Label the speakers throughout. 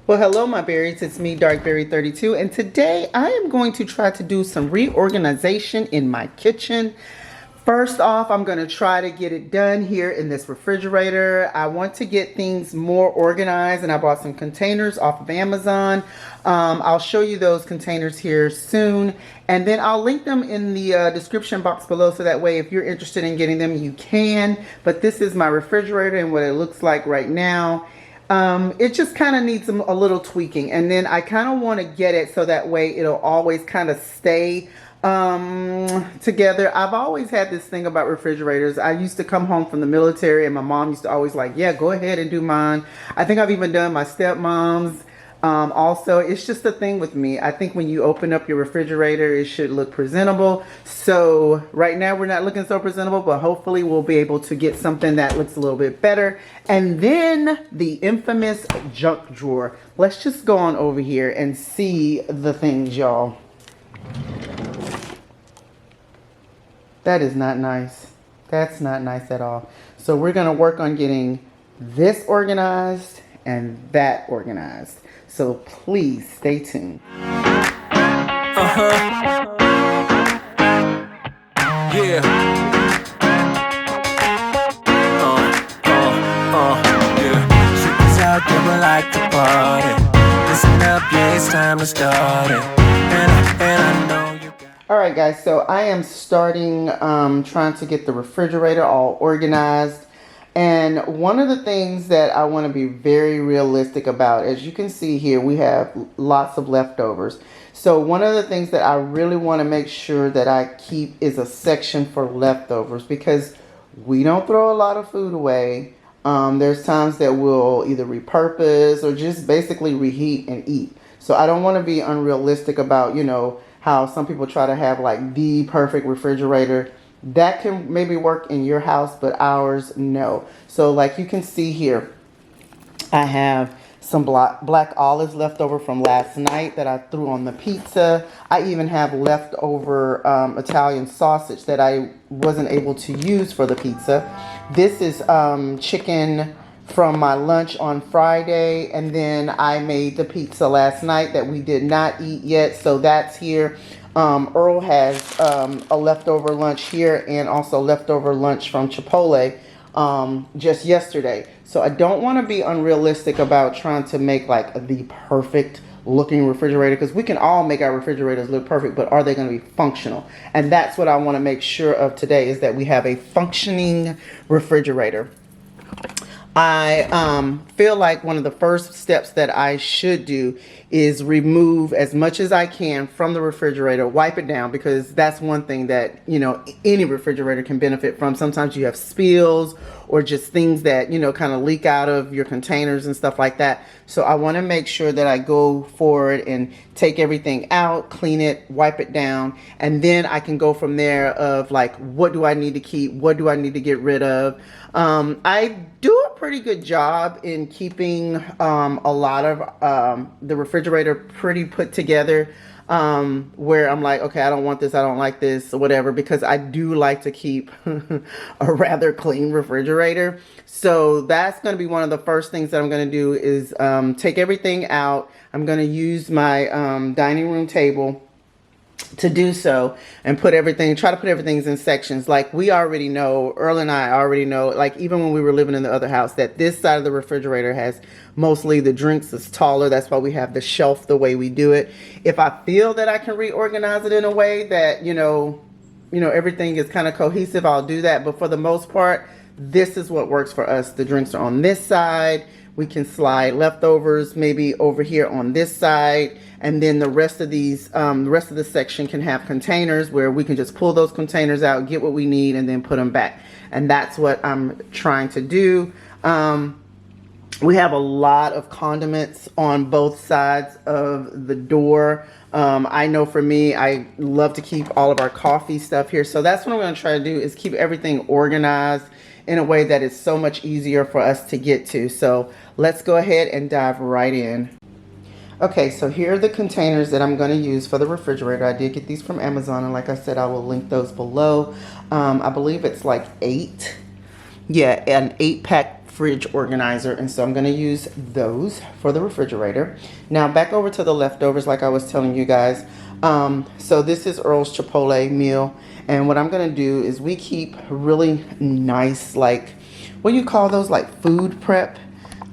Speaker 1: Well, hello, my berries. It's me, Darkberry32, and today I am going to try to do some reorganization in my kitchen. First off, I'm going to try to get it done here in this refrigerator. I want to get things more organized, and I bought some containers off of Amazon. I'll show you those containers here soon, and then I'll link them in the description box below, so that way if you're interested in getting them, you can. But this is my refrigerator and what it looks like right now. It just kind of needs a little tweaking, and then I kind of want to get it so that way it'll always kind of stay together. I've always had this thing about refrigerators. I used to come home from the military and my mom used to always like, yeah, go ahead and do mine. I think I've even done my stepmom's. Also, it's just a thing with me. I think when you open up your refrigerator, it should look presentable. So right now we're not looking so presentable, but hopefully we'll be able to get something that looks a little bit better. And then the infamous junk drawer. Let's just go on over here and see the things, y'all. That is not nice. That's not nice at all. So we're going to work on getting this organized and that organized. So please stay tuned.
Speaker 2: Yeah. Yeah. Chicks out there would like to party. Listen up, yeah, it's time to start it. And I know you got.
Speaker 1: Alright guys, so I am starting trying to get the refrigerator all organized. And one of the things that I want to be very realistic about, as you can see here, we have lots of leftovers. So one of the things that I really want to make sure that I keep is a section for leftovers, because we don't throw a lot of food away. There's times that we'll either repurpose or just basically reheat and eat. So I don't want to be unrealistic about, you know, how some people try to have like the perfect refrigerator. That can maybe work in your house, but ours, no. So like you can see here, I have some black olives left over from last night that I threw on the pizza. I even have leftover Italian sausage that I wasn't able to use for the pizza. This is chicken from my lunch on Friday, and then I made the pizza last night that we did not eat yet, so that's here. Earl has a leftover lunch here and also leftover lunch from Chipotle just yesterday. So I don't want to be unrealistic about trying to make like the perfect looking refrigerator, because we can all make our refrigerators look perfect, but are they going to be functional? And that's what I want to make sure of today, is that we have a functioning refrigerator. I feel like one of the first steps that I should do is remove as much as I can from the refrigerator, wipe it down, because that's one thing that, you know, any refrigerator can benefit from. Sometimes you have spills or just things that, you know, kind of leak out of your containers and stuff like that. So I want to make sure that I go forward and take everything out, clean it, wipe it down, and then I can go from there of like, what do I need to keep? What do I need to get rid of? I do a pretty good job in keeping a lot of the refrigerator pretty put together, where I'm like, okay, I don't want this, I don't like this, or whatever, because I do like to keep a rather clean refrigerator. So that's going to be one of the first things that I'm going to do is take everything out. I'm going to use my dining room table to do so, and try to put everything in sections. Like we already know, Earl and I already know, like even when we were living in the other house, that this side of the refrigerator has mostly the drinks is taller. That's why we have the shelf the way we do it. If I feel that I can reorganize it in a way that, you know, everything is kind of cohesive, I'll do that. But for the most part, this is what works for us. The drinks are on this side. We can slide leftovers maybe over here on this side, and then the rest of these, the rest of the section can have containers where we can just pull those containers out, get what we need, and then put them back. And that's what I'm trying to do. We have a lot of condiments on both sides of the door. I know for me, I love to keep all of our coffee stuff here. So that's what I'm going to try to do, is keep everything organized in a way that is so much easier for us to get to. So let's go ahead and dive right in. Okay, so here are the containers that I'm going to use for the refrigerator. I did get these from Amazon, and like I said, I will link those below. I believe it's like 8. Yeah, an 8-pack fridge organizer, and so I'm going to use those for the refrigerator. Now back over to the leftovers, like I was telling you guys. So this is Earl's Chipotle meal, and what I'm going to do is we keep really nice, like, what do you call those, like food prep?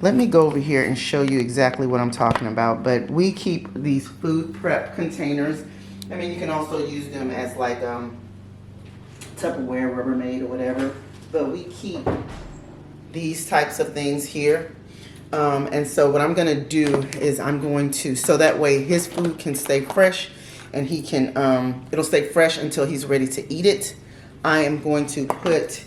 Speaker 1: Let me go over here and show you exactly what I'm talking about. But we keep these food prep containers. I mean, you can also use them as like Tupperware, Rubbermaid, or whatever. But we keep these types of things here. And so what I'm going to do is I'm going to, so that way his food can stay fresh and he can, it'll stay fresh until he's ready to eat it. I am going to put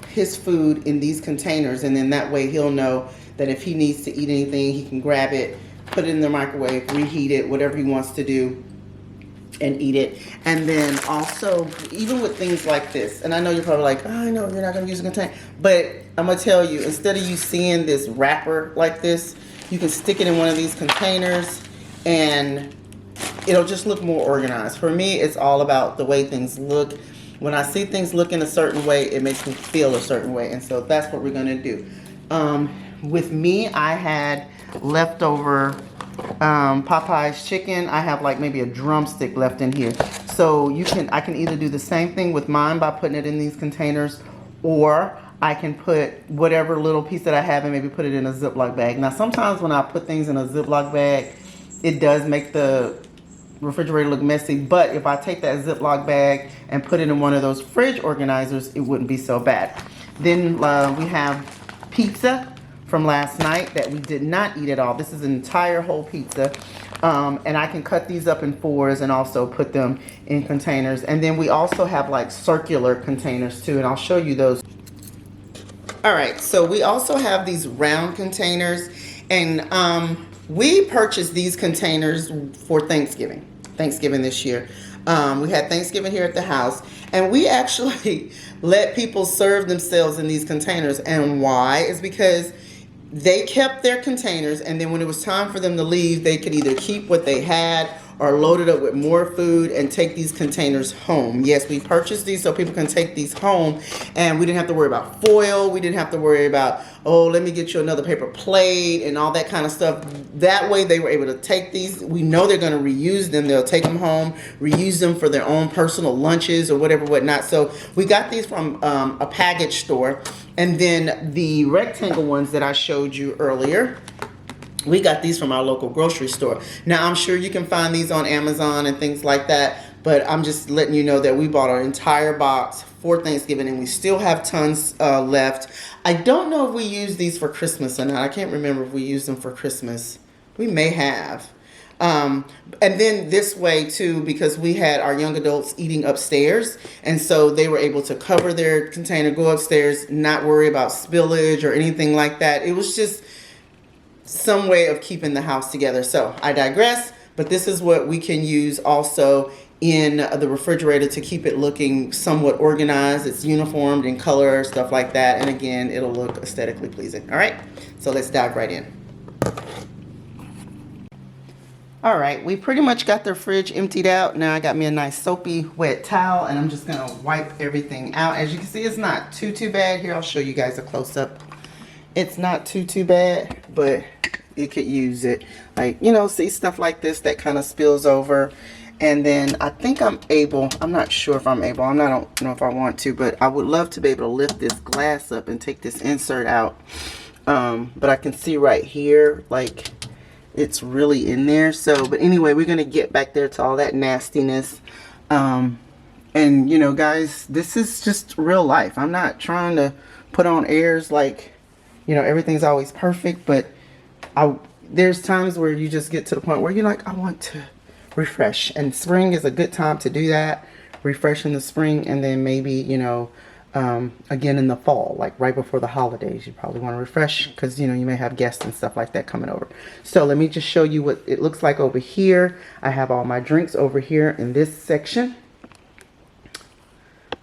Speaker 1: his food in these containers, and then that way he'll know that if he needs to eat anything, he can grab it, put it in the microwave, reheat it, whatever he wants to do, and eat it. And then also, even with things like this, and I know you're probably like, oh, I know you're not going to use a container, but I'm going to tell you, instead of you seeing this wrapper like this, you can stick it in one of these containers and it'll just look more organized. For me, it's all about the way things look. When I see things look in a certain way, it makes me feel a certain way. And so that's what we're going to do. With me, I had leftover Popeye's chicken. I have like maybe a drumstick left in here. So I can either do the same thing with mine by putting it in these containers, or I can put whatever little piece that I have and maybe put it in a Ziploc bag. Now, sometimes when I put things in a Ziploc bag, it does make the refrigerator look messy, but if I take that Ziploc bag and put it in one of those fridge organizers, it wouldn't be so bad. Then we have pizza from last night that we did not eat at all. This is an entire whole pizza, and I can cut these up in fours and also put them in containers. And then we also have like circular containers too, and I'll show you those. All right, so we also have these round containers, and we purchased these containers for Thanksgiving this year. We had Thanksgiving here at the house, and we actually let people serve themselves in these containers. And why? Is because they kept their containers, and then when it was time for them to leave, they could either keep what they had or load it up with more food and take these containers home. Yes, we purchased these so people can take these home, and we didn't have to worry about foil. We didn't have to worry about, oh, let me get you another paper plate and all that kind of stuff. That way they were able to take these. We know they're going to reuse them. They'll take them home, reuse them for their own personal lunches or whatever, whatnot. So we got these from a package store. And then the rectangle ones that I showed you earlier, we got these from our local grocery store. Now, I'm sure you can find these on Amazon and things like that, but I'm just letting you know that we bought our entire box for Thanksgiving, and we still have tons left. I don't know if we used these for Christmas or not. I can't remember if we used them for Christmas. We may have. And then this way too, because we had our young adults eating upstairs, and so they were able to cover their container, go upstairs, not worry about spillage or anything like that. It was just some way of keeping the house together. So I digress, but this is what we can use also in the refrigerator to keep it looking somewhat organized. It's uniformed in color, stuff like that, and again, it'll look aesthetically pleasing. All right, so let's dive right in. All right, we pretty much got the fridge emptied out. Now I got me a nice soapy wet towel, and I'm just gonna wipe everything out. As you can see, it's not too bad. Here, I'll show you guys a close-up. It's not too bad, but it could use it. Like, you know, see stuff like this that kind of spills over. And then I think I'm not sure if I'm able, I don't know if I want to, but I would love to be able to lift this glass up and take this insert out. But I can see right here, like, it's really in there. So, but anyway, we're going to get back there to all that nastiness. And, you know, guys, this is just real life. I'm not trying to put on airs like, you know, everything's always perfect, but there's times where you just get to the point where you're like, I want to refresh, and spring is a good time to do that. Refresh in the spring, and then maybe, you know, again in the fall, like right before the holidays, you probably want to refresh because, you know, you may have guests and stuff like that coming over. So let me just show you what it looks like over here. I have all my drinks over here in this section.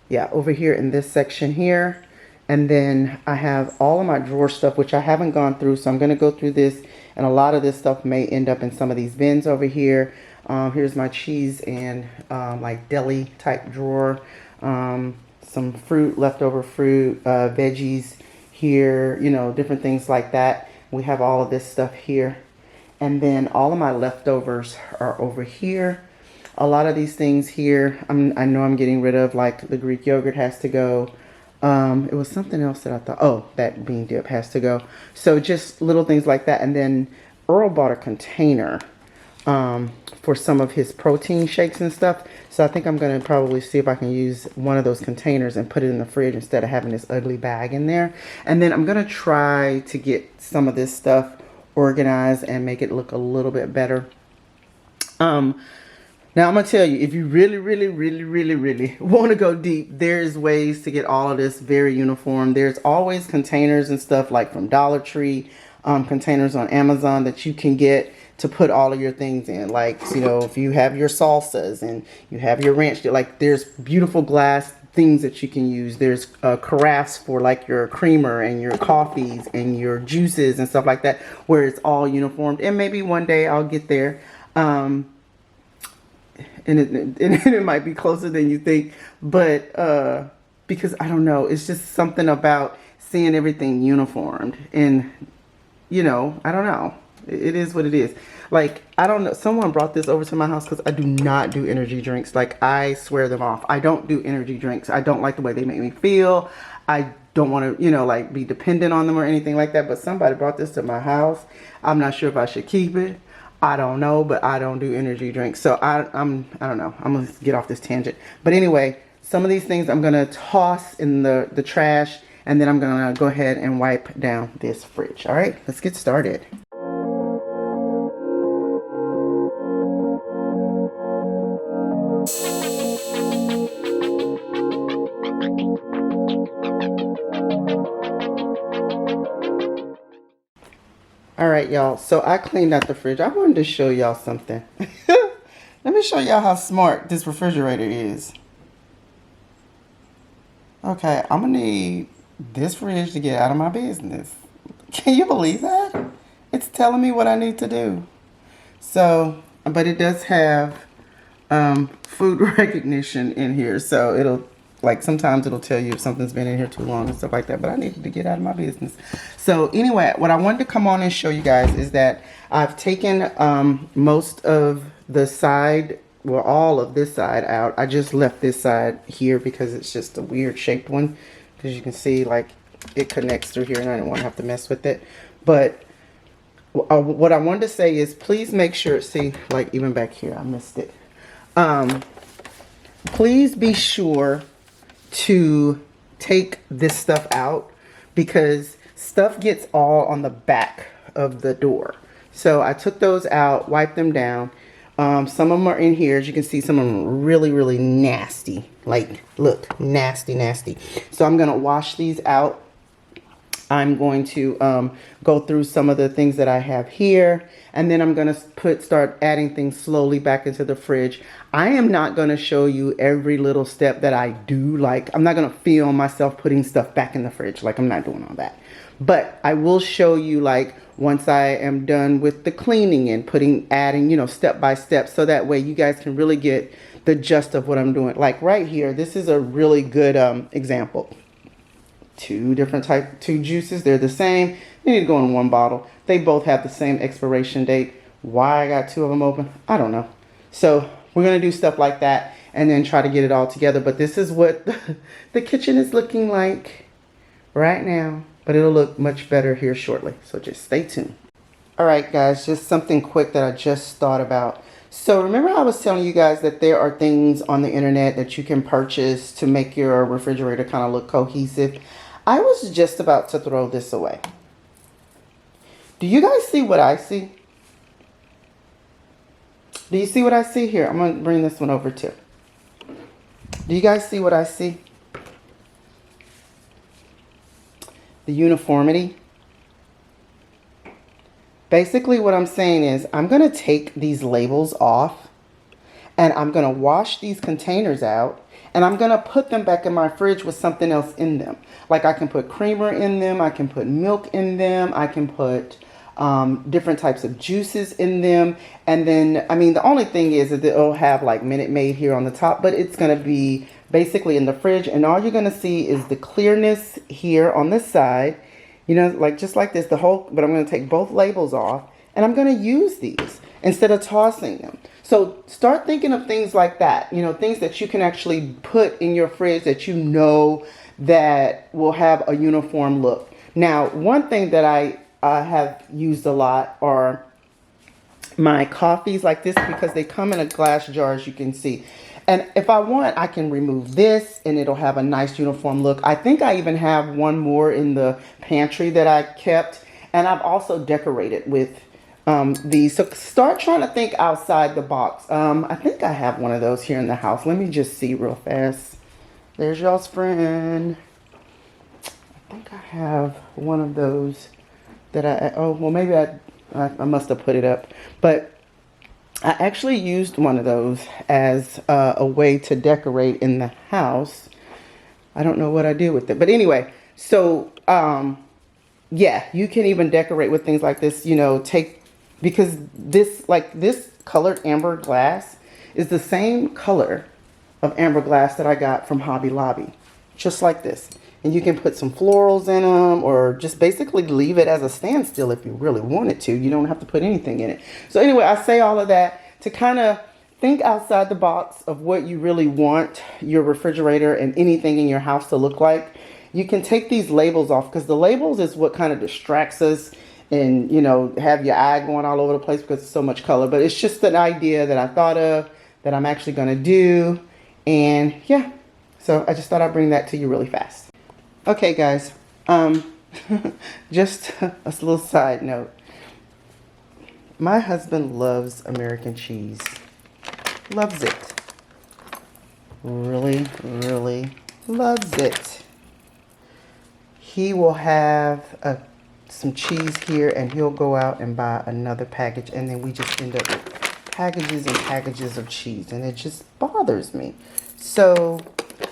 Speaker 1: Yeah, over here in this section here. And then I have all of my drawer stuff, which I haven't gone through. So I'm going to go through this. And a lot of this stuff may end up in some of these bins over here. Here's my cheese and like deli type drawer. Some fruit, leftover fruit, veggies here, you know, different things like that. We have all of this stuff here. And then all of my leftovers are over here. A lot of these things here, I know I'm getting rid of, like the Greek yogurt has to go. It was something else that I thought, oh, that bean dip has to go. So just little things like that. And then Earl bought a container for some of his protein shakes and stuff. So I think I'm going to probably see if I can use one of those containers and put it in the fridge instead of having this ugly bag in there. And then I'm going to try to get some of this stuff organized and make it look a little bit better. Now I'm going to tell you, if you really want to go deep, there's ways to get all of this very uniform. There's always containers and stuff like from Dollar Tree, containers on Amazon that you can get to put all of your things in. Like, you know, if you have your salsas and you have your ranch, like there's beautiful glass things that you can use. There's carafes for like your creamer and your coffees and your juices and stuff like that, where it's all uniformed. And maybe one day I'll get there. And it might be closer than you think, but because I don't know, it's just something about seeing everything uniformed. And you know, I don't know, it is what it is. Like, I don't know, someone brought this over to my house because I do not do energy drinks. Like, I swear them off. I don't do energy drinks. I don't like the way they make me feel. I don't want to, you know, like be dependent on them or anything like that. But somebody brought this to my house. I'm not sure if I should keep it. I don't know, but I don't do energy drinks. So I don't know. I'm going to get off this tangent. But anyway, some of these things I'm going to toss in the trash. And then I'm going to go ahead and wipe down this fridge. All right, let's get started. All right, y'all. So I cleaned out the fridge. I wanted to show y'all something. Let me show y'all how smart this refrigerator is. Okay, I'm going to need this fridge to get out of my business. Can you believe that? It's telling me what I need to do. So, but it does have food recognition in here. So it'll, like, sometimes it'll tell you if something's been in here too long and stuff like that. But I needed to get out of my business. So anyway, what I wanted to come on and show you guys is that I've taken most of the side, well, all of this side out. I just left this side here because it's just a weird shaped one. Because you can see, like, it connects through here and I didn't want to have to mess with it. But what I wanted to say is please make sure, see, like even back here, I missed it. Please be sure to take this stuff out because stuff gets all on the back of the door. So I took those out, wiped them down. Some of them are in here. As you can see, some of them are really nasty. Like, look, nasty. So I'm going to wash these out. I'm going to go through some of the things that I have here. And then I'm going to start adding things slowly back into the fridge. I am not going to show you every little step that I do. Like, I'm not going to film myself putting stuff back in the fridge. Like, I'm not doing all that. But I will show you, like, once I am done with the cleaning and adding, you know, step by step. So that way you guys can really get the gist of what I'm doing. Like right here, this is a really good example. Two juices. They're the same. They need to go in one bottle. They both have the same expiration date. Why I got two of them open, I don't know. So we're going to do stuff like that and then try to get it all together. But this is what the kitchen is looking like right now. But it'll look much better here shortly. So just stay tuned. All right, guys, just something quick that I just thought about. So remember I was telling you guys that there are things on the internet that you can purchase to make your refrigerator kind of look cohesive. I was just about to throw this away. Do you guys see what I see? Do you see what I see here? I'm going to bring this one over too. Do you guys see what I see? The uniformity. Basically what I'm saying is I'm going to take these labels off and I'm going to wash these containers out and I'm going to put them back in my fridge with something else in them. Like I can put creamer in them, I can put milk in them, I can put different types of juices in them. And then, I mean, the only thing is that it'll have like Minute Maid here on the top, but it's going to be basically in the fridge. And all you're going to see is the clearness here on this side. You know, like just like this, but I'm going to take both labels off and I'm going to use these instead of tossing them. So start thinking of things like that, you know, things that you can actually put in your fridge that you know that will have a uniform look. Now, one thing that I have used a lot are my coffees like this, because they come in a glass jar, as you can see. And if I want, I can remove this and it'll have a nice uniform look. I think I even have one more in the pantry that I kept. And I've also decorated with these. So start trying to think outside the box. I think I have one of those here in the house. Let me just see real fast. There's y'all's friend. I think I have one of those that oh, well, maybe I must have put it up. But I actually used one of those as a way to decorate in the house. I don't know what I did with it. But anyway, so yeah, you can even decorate with things like this, you know, because this colored amber glass is the same color of amber glass that I got from Hobby Lobby. Just like this. And you can put some florals in them or just basically leave it as a standstill if you really wanted to. You don't have to put anything in it. So anyway, I say all of that to kind of think outside the box of what you really want your refrigerator and anything in your house to look like. You can take these labels off because the labels is what kind of distracts us and, you know, have your eye going all over the place because it's so much color. But it's just an idea that I thought of that I'm actually going to do. And yeah, so I just thought I'd bring that to you really fast. Okay, guys, just a little side note. My husband loves American cheese. Loves it. Really, really loves it. He will have some cheese here and he'll go out and buy another package, and then we just end up with packages and packages of cheese, and it just bothers me. So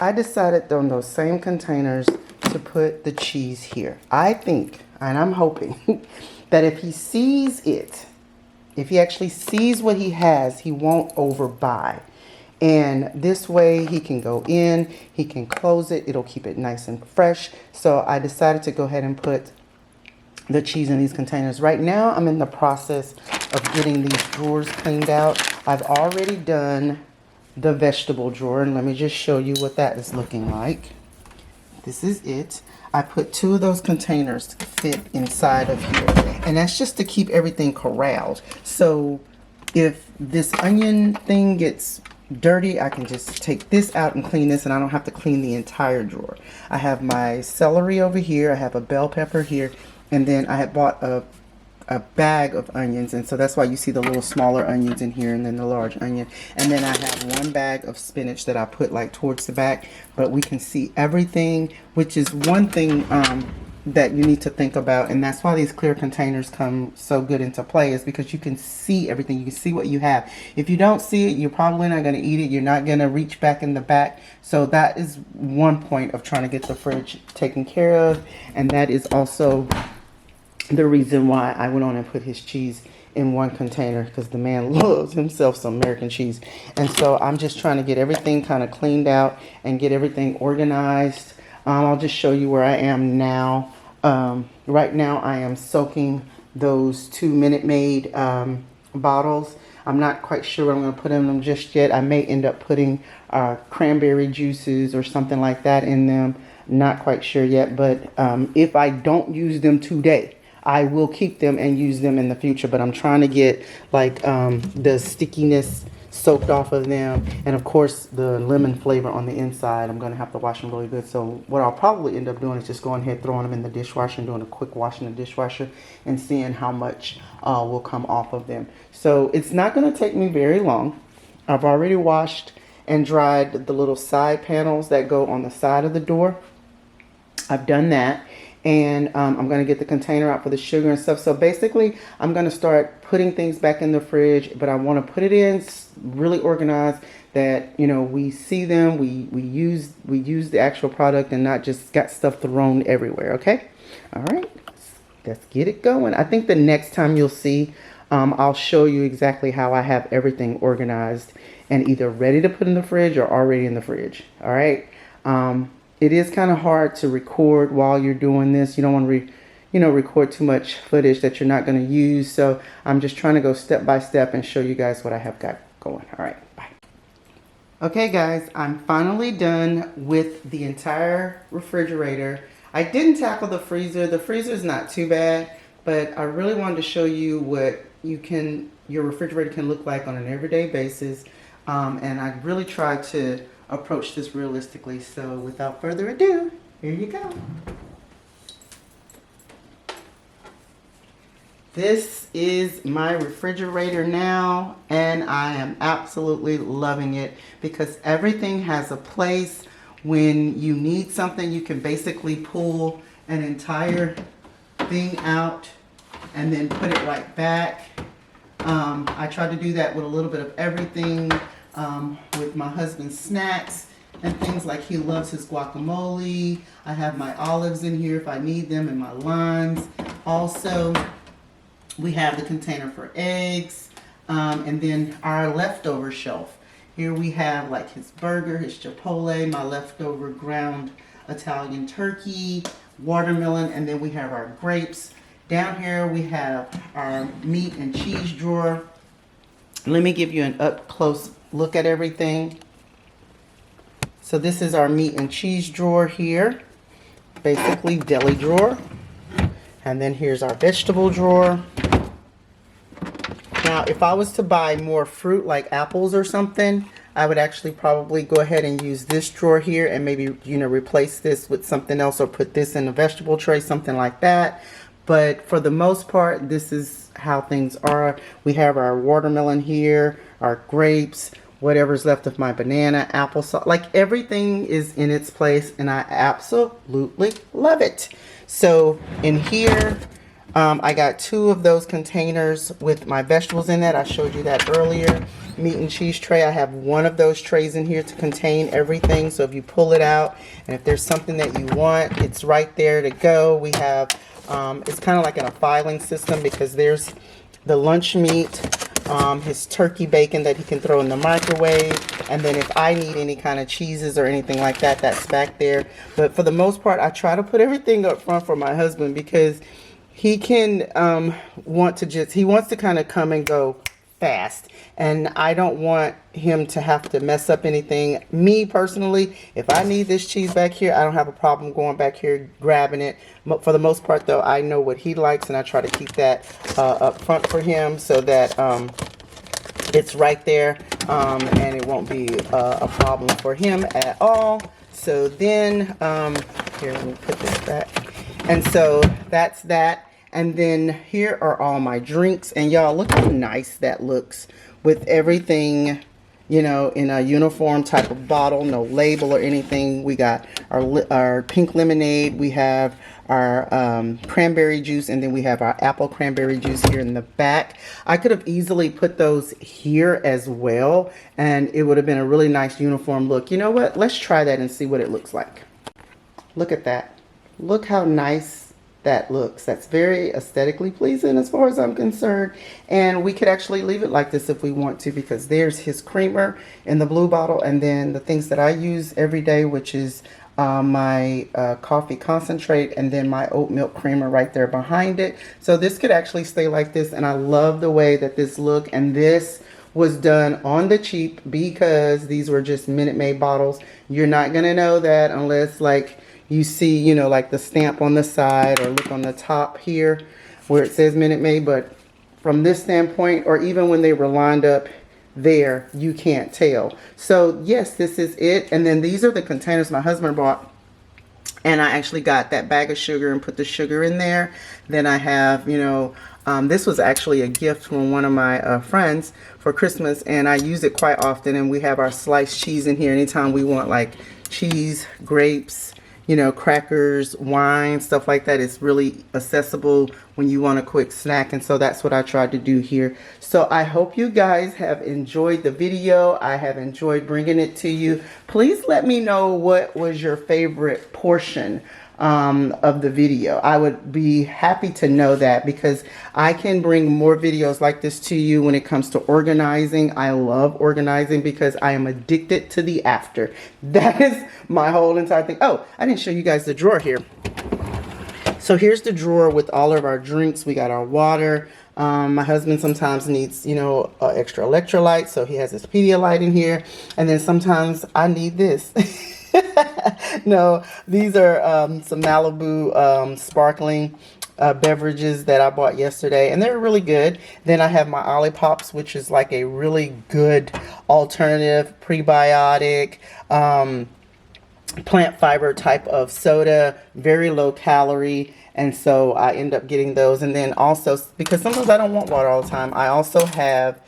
Speaker 1: I decided on those same containers to put the cheese here. I think, and I'm hoping, that if he sees it, if he actually sees what he has, he won't overbuy. And this way he can go in, he can close it, it'll keep it nice and fresh. So I decided to go ahead and put the cheese in these containers. Right now I'm in the process of getting these drawers cleaned out. I've already done the vegetable drawer, and let me just show you what that is looking like. This is it. I put 2 of those containers to fit inside of here. And that's just to keep everything corralled. So if this onion thing gets dirty, I can just take this out and clean this, and I don't have to clean the entire drawer. I have my celery over here. I have a bell pepper here. And then I had bought a bag of onions, and so that's why you see the little smaller onions in here and then the large onion. And then I have 1 bag of spinach that I put like towards the back, but we can see everything, which is one thing that you need to think about. And that's why these clear containers come so good into play, is because you can see everything. You can see what you have. If you don't see it, you're probably not going to eat it. You're not going to reach back in the back. So that is one point of trying to get the fridge taken care of. And that is also the reason why I went on and put his cheese in 1 container, because the man loves himself some American cheese. And so I'm just trying to get everything kind of cleaned out and get everything organized. I'll just show you where I am now. Right now I am soaking those 2 Minute Maid bottles. I'm not quite sure what I'm going to put in them just yet. I may end up putting cranberry juices or something like that in them. Not quite sure yet, but if I don't use them today, I will keep them and use them in the future. But I'm trying to get like the stickiness soaked off of them, and of course the lemon flavor on the inside. I'm going to have to wash them really good. So what I'll probably end up doing is just going ahead, throwing them in the dishwasher and doing a quick wash in the dishwasher and seeing how much will come off of them. So it's not going to take me very long. I've already washed and dried the little side panels that go on the side of the door. I've done that. And I'm going to get the container out for the sugar and stuff. So basically, I'm going to start putting things back in the fridge, but I want to put it in really organized, that, you know, we see them, we use the actual product and not just got stuff thrown everywhere. Okay. All right. Let's get it going. I think the next time you'll see, I'll show you exactly how I have everything organized and either ready to put in the fridge or already in the fridge. All right. It is kind of hard to record while you're doing this. You don't want to, record too much footage that you're not going to use. So I'm just trying to go step by step and show you guys what I have got going. All right, bye. Okay guys, I'm finally done with the entire refrigerator. I didn't tackle the freezer. The freezer is not too bad, but I really wanted to show you what your refrigerator can look like on an everyday basis. And I really tried to approach this realistically. So without further ado, here you go. This is my refrigerator now, and I am absolutely loving it because everything has a place. When you need something, you can basically pull an entire thing out and then put it right back. I try to do that with a little bit of everything, with my husband's snacks and things like he loves his guacamole. I have my olives in here if I need them, and my limes. Also, we have the container for eggs, and then our leftover shelf. Here we have like his burger, his chipotle, my leftover ground Italian turkey, watermelon, and then we have our grapes. Down here we have our meat and cheese drawer. Let me give you an up close look at everything. So this is our meat and cheese drawer here, basically deli drawer. And then here's our vegetable drawer. Now, if I was to buy more fruit like apples or something, I would actually probably go ahead and use this drawer here and maybe, replace this with something else or put this in a vegetable tray, something like that. But for the most part, this is how things are. We have our watermelon here, our grapes, whatever's left of my banana, applesauce. Like everything is in its place, and I absolutely love it. So in here, I got 2 of those containers with my vegetables in that. I showed you that earlier. Meat and cheese tray. I have 1 of those trays in here to contain everything. So if you pull it out and if there's something that you want, it's right there to go. We have, it's kind of like in a filing system because there's the lunch meat, his turkey bacon that he can throw in the microwave. And then if I need any kind of cheeses or anything like that, that's back there. But for the most part, I try to put everything up front for my husband because he can he wants to kind of come and go fast, and I don't want him to have to mess up anything. Me personally, if I need this cheese back here, I don't have a problem going back here grabbing it. For the most part though, I know what he likes, and I try to keep that up front for him so that it's right there, and it won't be a problem for him at all. So then here, let me put this back. And so that's that. And then here are all my drinks. And y'all, look how nice that looks with everything, in a uniform type of bottle, no label or anything. We got our pink lemonade. We have our cranberry juice, and then we have our apple cranberry juice here in the back. I could have easily put those here as well, and it would have been a really nice uniform look. You know what? Let's try that and see what it looks like. Look at that. Look how nice that looks. That's very aesthetically pleasing as far as I'm concerned. And we could actually leave it like this if we want to, because there's his creamer in the blue bottle, and then the things that I use every day, which is my coffee concentrate, and then my oat milk creamer right there behind it. So this could actually stay like this, and I love the way that this look. And this was done on the cheap because these were just Minute Maid bottles. You're not gonna know that unless like you see, like the stamp on the side, or look on the top here where it says Minute Maid. But from this standpoint, or even when they were lined up there, you can't tell. So yes, this is it. And then these are the containers my husband bought. And I actually got that bag of sugar and put the sugar in there. Then I have, this was actually a gift from one of my friends for Christmas, and I use it quite often. And we have our sliced cheese in here anytime we want like cheese, grapes, crackers, wine, stuff like that. It's really accessible when you want a quick snack, and so that's what I tried to do here. So I hope you guys have enjoyed the video. I have enjoyed bringing it to you. Please let me know what was your favorite portion of the video. I would be happy to know that, because I can bring more videos like this to you when it comes to organizing. I love organizing because I am addicted to the after. That is my whole entire thing. Oh, I didn't show you guys the drawer here. So here's the drawer with all of our drinks. We got our water. My husband sometimes needs, you know, extra electrolytes, so he has his Pedialyte in here. And then sometimes I need this. No, these are some Malibu sparkling beverages that I bought yesterday, and they're really good. Then I have my Olippops, which is like a really good alternative prebiotic plant fiber type of soda, very low calorie, and so I end up getting those. And then also, because sometimes I don't want water all the time, I also have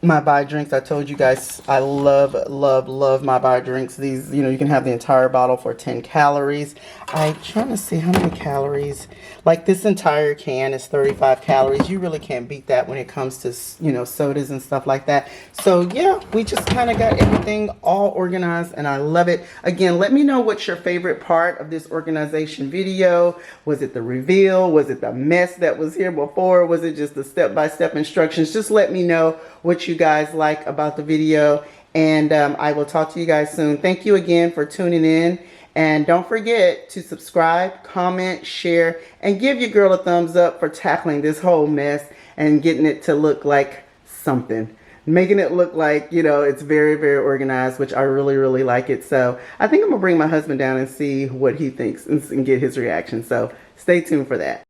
Speaker 1: my buy drinks. I told you guys I love my buy drinks. These, you know, you can have the entire bottle for 10 calories. I'm trying to see how many calories. Like this entire can is 35 calories. You really can't beat that when it comes to, you know, sodas and stuff like that. So yeah, we just kind of got everything all organized and I love it. Again, let me know what's your favorite part of this organization video. Was it the reveal? Was it the mess that was here before? Was it just the step-by-step instructions? Just let me know what you guys like about the video, and I will talk to you guys soon. Thank you again for tuning in, and don't forget to subscribe, comment, share, and give your girl a thumbs up for tackling this whole mess and getting it to look like something, making it look like, you know, it's very, very organized, which I really like it. So I think I'm gonna bring my husband down and see what he thinks and get his reaction. So stay tuned for that.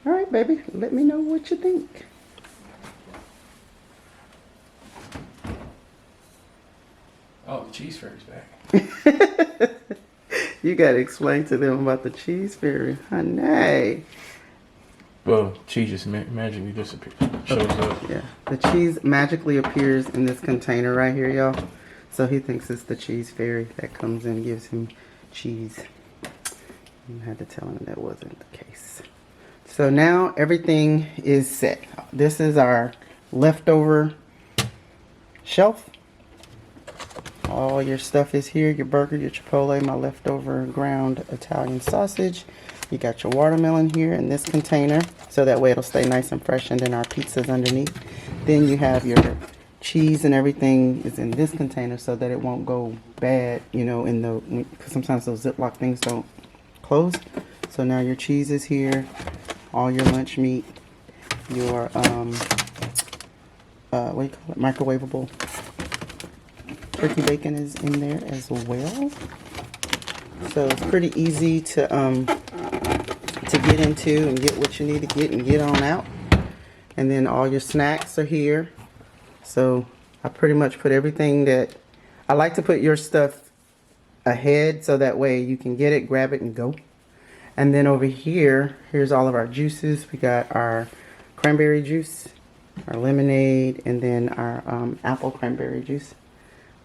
Speaker 1: All right, baby, let me know what you think.
Speaker 3: Oh, the cheese fairy's back.
Speaker 1: You gotta explain to them about the cheese fairy, honey.
Speaker 3: Well, cheese just magically disappears. Shows up.
Speaker 1: Yeah, the cheese magically appears in this container right here, y'all. So he thinks it's the cheese fairy that comes in and gives him cheese. I had to tell him that wasn't the case. So now everything is set. This is our leftover shelf. All your stuff is here, your burger, your Chipotle, my leftover ground Italian sausage. You got your watermelon here in this container, so that way it'll stay nice and fresh, and then our pizza's underneath. Then you have your cheese and everything is in this container so that it won't go bad, you know, because sometimes those Ziploc things don't close. So now your cheese is here, all your lunch meat, your, what do you call it, microwavable turkey bacon is in there as well. So it's pretty easy to get into and get what you need to get and get on out. And then all your snacks are here. So I pretty much put everything that I like to put your stuff ahead so that way you can get it, grab it, and go. And then over here, here's all of our juices. We got our cranberry juice, our lemonade, and then our apple cranberry juice.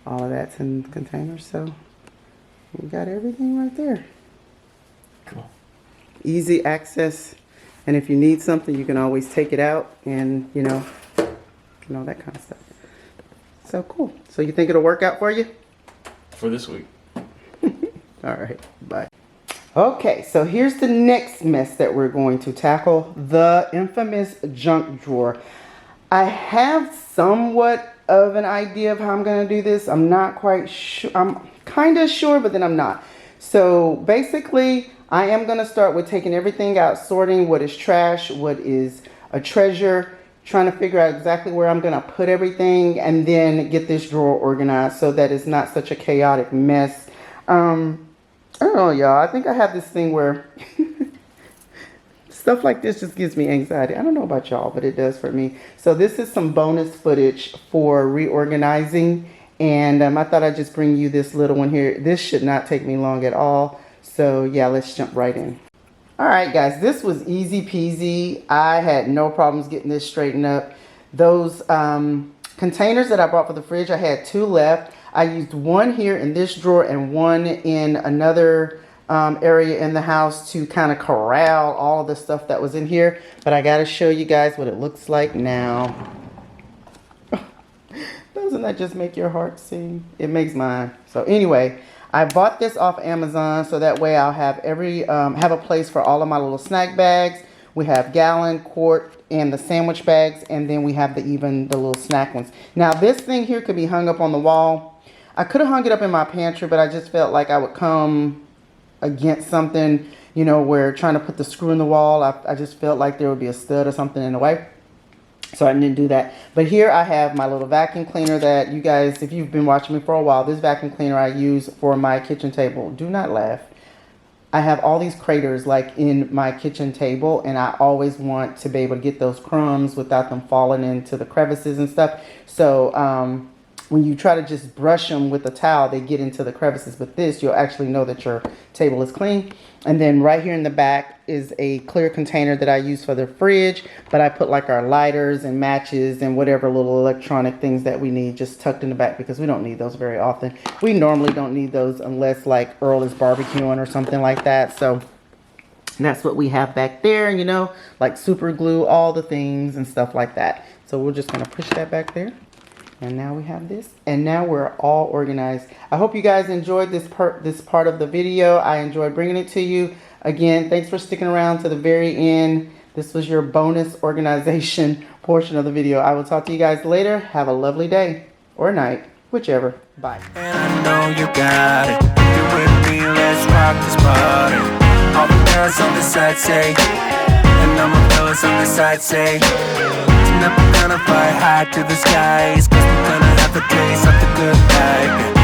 Speaker 1: All of that's in the container, so we got everything right there.
Speaker 3: Cool.
Speaker 1: Easy access, and if you need something, you can always take it out and, you know, that kind of stuff. So cool. So you think it'll work out for you?
Speaker 3: For this week.
Speaker 1: All right, bye. Okay, so here's the next mess that we're going to tackle, the infamous junk drawer. I have somewhat of an idea of how I'm going to do this. I'm not quite sure. I'm kind of sure, but then I'm not. So basically, I am going to start with taking everything out, sorting what is trash, what is a treasure, trying to figure out exactly where I'm going to put everything, and then get this drawer organized so that it's not such a chaotic mess. I don't know, y'all. I think I have this thing where stuff like this just gives me anxiety. I don't know about y'all, but it does for me. So this is some bonus footage for reorganizing. And I thought I'd just bring you this little one here. This should not take me long at all. So yeah, let's jump right in. All right, guys, this was easy peasy. I had no problems getting this straightened up. Those containers that I brought for the fridge, I had 2 left. I used one here in this drawer and one in another area in the house to kind of corral all of the stuff that was in here. But I got to show you guys what it looks like now. Doesn't that just make your heart sing? It makes mine. So anyway, I bought this off Amazon so that way I'll have have a place for all of my little snack bags. We have gallon, quart, and the sandwich bags, and then we have the little snack ones. Now this thing here could be hung up on the wall. I could have hung it up in my pantry, but I just felt like I would come against something you know, where trying to put the screw in the wall, I just felt like there would be a stud or something in the way. So I didn't do that. But here I have my little vacuum cleaner that you guys, if you've been watching me for a while, this vacuum cleaner I use for my kitchen table. Do not laugh. I have all these craters like in my kitchen table, and I always want to be able to get those crumbs without them falling into the crevices and stuff. So when you try to just brush them with a towel, they get into the crevices. But this, you'll actually know that your table is clean. And then right here in the back is a clear container that I use for the fridge, but I put like our lighters and matches and whatever little electronic things that we need just tucked in the back, because we don't need those very often. We normally don't need those unless like Earl is barbecuing or something like that. So that's what we have back there, you know, like super glue, all the things and stuff like that. So we're just gonna push that back there. And now we have this, and now we're all organized. I hope you guys enjoyed this part of the video. I enjoyed bringing it to you. Again, thanks for sticking around to the very end. This was your bonus organization portion of the video. I will talk to you guys later. Have a lovely day or night, whichever. Bye.
Speaker 2: And I know you got it. If you're with me, let's rock this party. All the girls on the side say, and all my fellas on the side say, tonight we're gonna fly high to the skies, 'cause we're gonna have a taste of the good life.